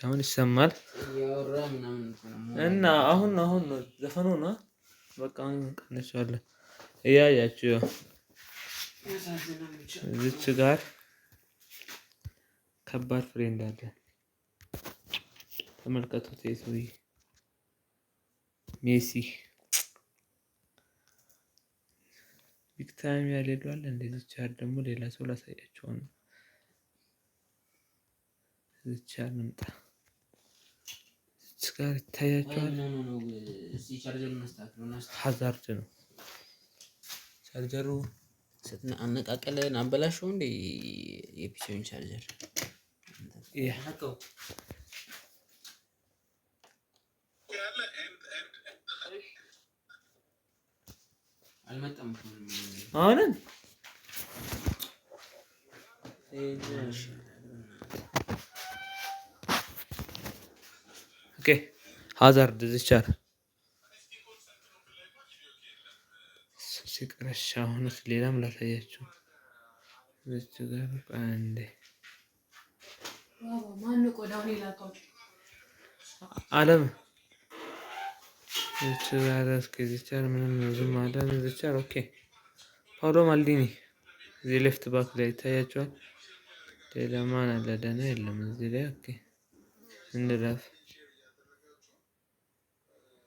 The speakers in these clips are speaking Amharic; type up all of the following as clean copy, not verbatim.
አሁን ይሰማል እና አሁን ነው ዘፈኑ ነው። በቃ አሁን ቀንሼዋለሁ። እያያችሁ እዚች ጋር ከባድ ፍሬንድ አለ። ተመልከቱት። የሰውዬ ሜሲ ቢግ ታይም ያሌለው እንደዚህ ቻር ደግሞ ሌላ ሰው ላሳያቸው ነው። እዚች ቻር እንምጣ። እዚች ጋር ይታያቸዋል። ሀዛርድ ነው ቻርጀሩ። አነቃቀለን አበላሸው እንዴ የፒሲውን ቻርጀር አልመጣም። አሁንም ኦኬ ሀዛርድ ዝቻር ሲቀረሽ አሁንስ ሌላም ላሳያችሁ። እዚች ጋር አንዴ አለም እዚች ጋር እስኪ ዝቻር ምንም ዝም አለ። ዝቻር ኦኬ ፓውሎ ማልዲኒ እዚህ ሌፍት ባክ ላይ ይታያቸዋል። ሌላ ማን አለ? ደህና የለም እዚህ ላይ ኦኬ እንለፍ።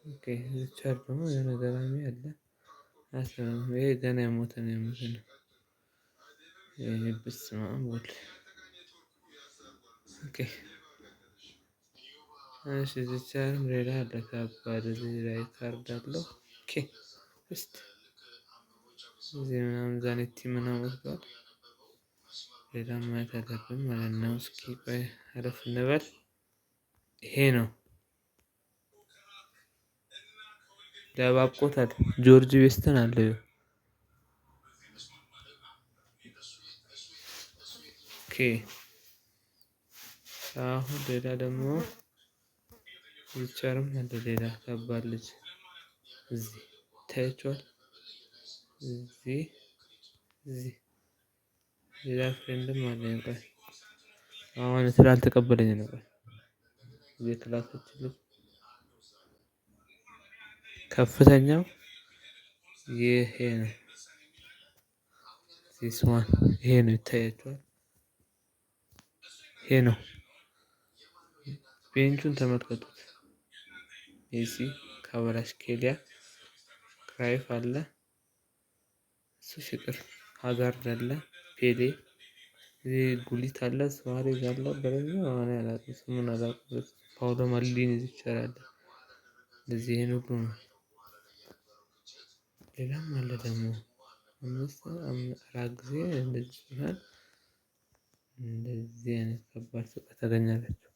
ኦኬ ዝቻር ደግሞ የሆነ ገራሚ አለ። ይሄ ገና የሞተ ነው። ይሄ በስመ አብ ወልድ ኦኬ እሺ ዝቻርም ሌላ አለ። ከባድ እዚህ ላይ ካርድ አለው። ኦኬ እስቲ እዚህ ምናምን ዛኔቲ ምናምን ወስዷል። ሌላ ማየት አለብን ማለት ነው። እስኪ ቆይ አረፍ እንበል። ይሄ ነው ደባብቆታል። ጆርጅ ዌስትን አለው። ኦኬ አሁን ሌላ ደግሞ ዝቻርም አለ። ሌላ ከባድ ልጅ እዚህ ታያችኋል። እዚህ ሌላ ፍሬንድም አለኝ። ቆይ አሁን ስላልተቀበለኝ ነው። ቆይ እዚህ ክላሶች ልጅ ከፍተኛው ይሄ ነው። ዚስ ዋን ይሄ ነው ይታያችኋል። ይሄ ነው። ቤንቹን ተመልከቱት። ሜሲ፣ ካቫራትስኬሊያ፣ ክራይፍ አለ። እሱ ሲቀር ሀዛርድ አለ። ፔሌ እዚህ ጉሊት አለ። ሱዋሬዝ አለ። በረኛ አሁን አላውቅም ስሙን አላውቅም። ፓውሎ ማልዲኒ ይቻላል። እንደዚህ ይሄን ሁሉ ነው። ሌላም አለ ደግሞ አራት ጊዜ እንደዚህ ይሆናል። እንደዚህ አይነት ከባድ ስጦታ ታገኛላችሁ።